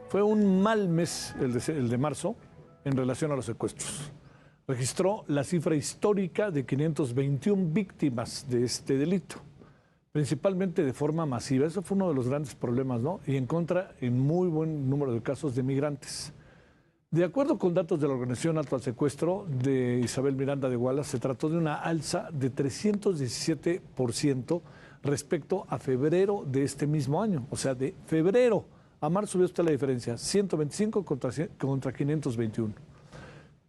Fue un mal mes el de marzo en relación a los secuestros. Registró la cifra histórica de 521 víctimas de este delito, principalmente de forma masiva. Eso fue uno de los grandes problemas, ¿no? Y en muy buen número de casos de migrantes. De acuerdo con datos de la Organización Alto al Secuestro de Isabel Miranda de Wallace, se trató de una alza de 317% respecto a febrero de este mismo año. O sea, de febrero a marzo, ve usted la diferencia, 125 contra 521.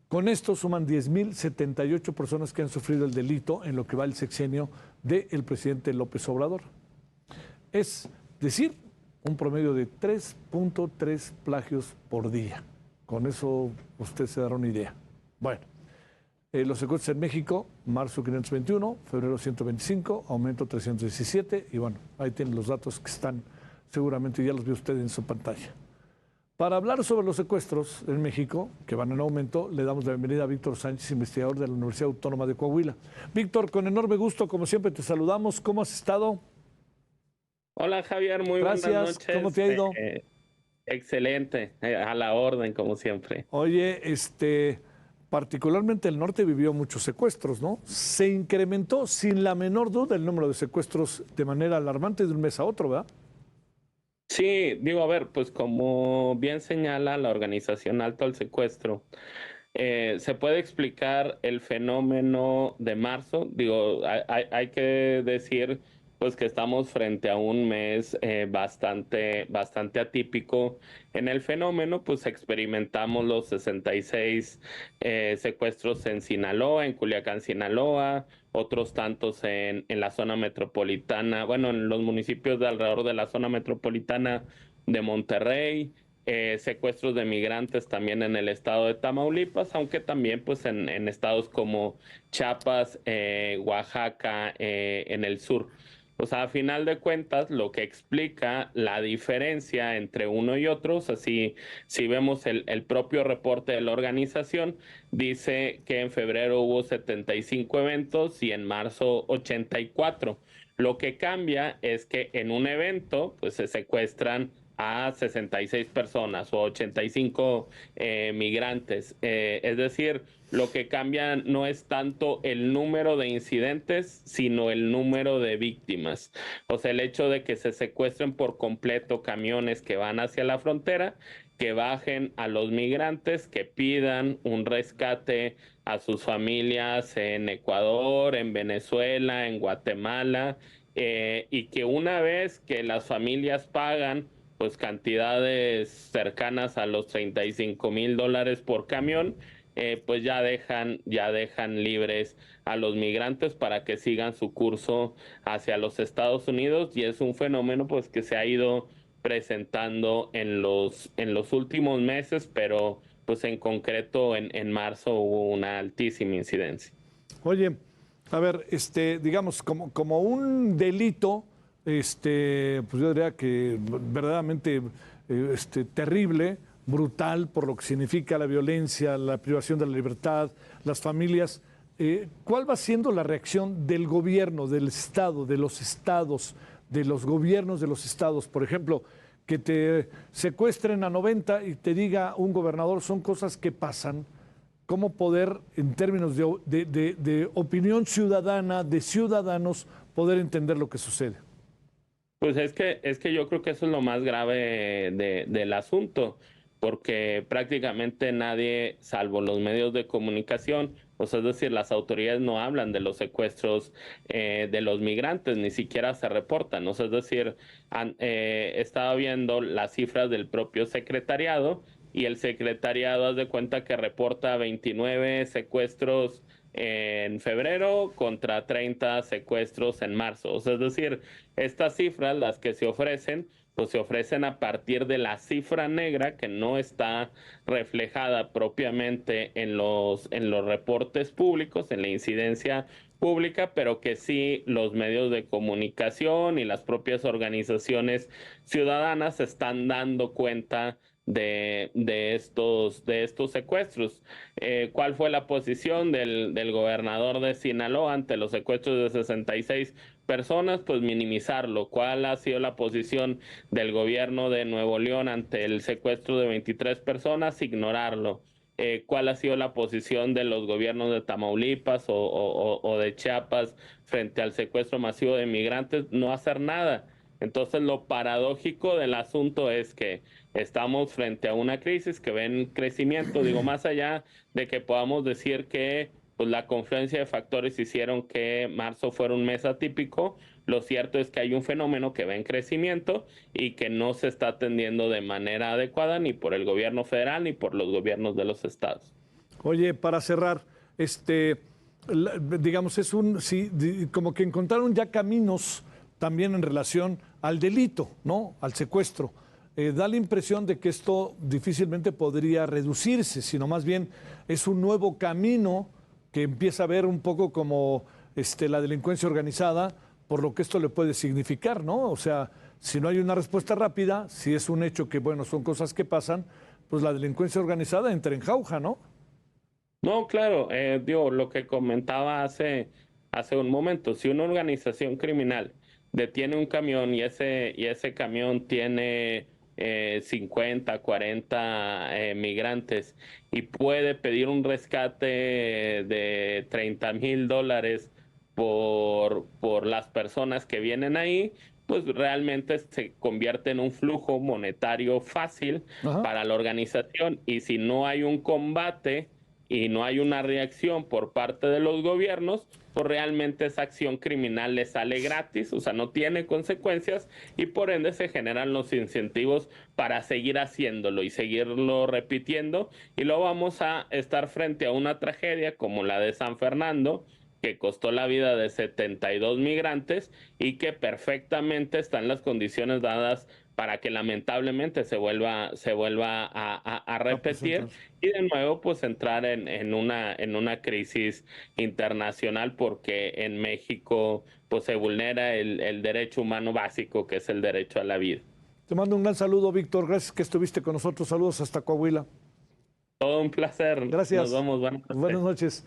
Con esto suman 10.078 personas que han sufrido el delito en lo que va el sexenio del presidente López Obrador. Es decir, un promedio de 3.3 plagios por día. Con eso usted se dará una idea. Bueno, los secuestros en México, marzo 521, febrero 125, aumento 317 y bueno, ahí tienen los datos que están, seguramente ya los vio usted en su pantalla. Para hablar sobre los secuestros en México, que van en aumento, le damos la bienvenida a Víctor Sánchez, investigador de la Universidad Autónoma de Coahuila. Víctor, con enorme gusto, como siempre, te saludamos. ¿Cómo has estado? Hola Javier, muy buenas Gracias. noches. ¿Cómo te ha ido? Excelente, a la orden como siempre. Oye, particularmente el norte vivió muchos secuestros, ¿no? Se incrementó sin la menor duda el número de secuestros de manera alarmante de un mes a otro, ¿verdad? Sí, digo, a ver, pues como bien señala la organización Alto al Secuestro, se puede explicar el fenómeno de marzo. Digo, hay que decir pues que estamos frente a un mes bastante atípico en el fenómeno. Pues experimentamos los 66 secuestros en Sinaloa, en Culiacán, Sinaloa, otros tantos en la zona metropolitana, bueno, en los municipios de alrededor de la zona metropolitana de Monterrey. Secuestros de migrantes también en el estado de Tamaulipas, aunque también pues en estados como Chiapas, Oaxaca, en el sur. O sea, a final de cuentas, lo que explica la diferencia entre uno y otro, o sea, si vemos el propio reporte de la organización, dice que en febrero hubo 75 eventos y en marzo 84. Lo que cambia es que en un evento, pues se secuestran a 66 personas o 85 migrantes. Es decir, lo que cambia no es tanto el número de incidentes, sino el número de víctimas. O sea, el hecho de que se secuestren por completo camiones que van hacia la frontera, que bajen a los migrantes, que pidan un rescate a sus familias en Ecuador, en Venezuela, en Guatemala, y que una vez que las familias pagan pues cantidades cercanas a los $35,000 por camión, pues ya dejan libres a los migrantes para que sigan su curso hacia los Estados Unidos, y es un fenómeno pues que se ha ido presentando en los últimos meses, pero pues en concreto en marzo hubo una altísima incidencia. Oye, a ver, digamos, como un delito, pues yo diría que verdaderamente terrible, brutal, por lo que significa la violencia, la privación de la libertad, las familias. ¿Cuál va siendo la reacción del gobierno, del Estado, de los estados, de los gobiernos de los estados? Por ejemplo, que te secuestren a 90 y te diga un gobernador, son cosas que pasan. ¿Cómo poder, en términos de opinión ciudadana, de ciudadanos, poder entender lo que sucede? Pues es que yo creo que eso es lo más grave del asunto, porque prácticamente nadie, salvo los medios de comunicación, o sea, es decir, las autoridades no hablan de los secuestros de los migrantes, ni siquiera se reportan. O sea, es decir, estaba viendo las cifras del propio secretariado, y el secretariado, haz de cuenta que reporta 29 secuestros en febrero contra 30 secuestros en marzo. O sea, es decir, estas cifras, las que se ofrecen, pues se ofrecen a partir de la cifra negra, que no está reflejada propiamente en los reportes públicos, en la incidencia pública, pero que sí los medios de comunicación y las propias organizaciones ciudadanas se están dando cuenta de estos secuestros. ¿Cuál fue la posición del gobernador de Sinaloa ante los secuestros de 66? personas, pues minimizarlo. ¿Cuál ha sido la posición del gobierno de Nuevo León ante el secuestro de 23 personas? Ignorarlo. ¿Cuál ha sido la posición de los gobiernos de Tamaulipas o de Chiapas frente al secuestro masivo de migrantes? No hacer nada. Entonces, lo paradójico del asunto es que estamos frente a una crisis que ven crecimiento. Digo, más allá de que podamos decir que pues, la confluencia de factores hicieron que marzo fuera un mes atípico, lo cierto es que hay un fenómeno que va en crecimiento y que no se está atendiendo de manera adecuada ni por el gobierno federal ni por los gobiernos de los estados. Oye, para cerrar, digamos, como que encontraron ya caminos también en relación al delito, ¿no? Al secuestro. Da la impresión de que esto difícilmente podría reducirse, sino más bien es un nuevo camino que empieza a ver un poco como la delincuencia organizada, por lo que esto le puede significar, ¿no? O sea, si no hay una respuesta rápida, si es un hecho que, bueno, son cosas que pasan, pues la delincuencia organizada entra en jauja, ¿no? No, claro, digo, lo que comentaba hace un momento, si una organización criminal detiene un camión y ese camión tiene 50, 40 migrantes y puede pedir un rescate de $30,000 por las personas que vienen ahí, pues realmente se convierte en un flujo monetario fácil Ajá. para la organización y si no hay un combate y no hay una reacción por parte de los gobiernos, pues realmente esa acción criminal le sale gratis, o sea, no tiene consecuencias y por ende se generan los incentivos para seguir haciéndolo y seguirlo repitiendo y luego vamos a estar frente a una tragedia como la de San Fernando, que costó la vida de 72 migrantes y que perfectamente están las condiciones dadas para que lamentablemente se vuelva a repetir y de nuevo pues entrar en una crisis internacional porque en México pues se vulnera el derecho humano básico que es el derecho a la vida. Te mando un gran saludo, Víctor. Gracias que estuviste con nosotros. Saludos hasta Coahuila. Todo un placer. Gracias. Nos vemos. Buenas noches. Buenas noches.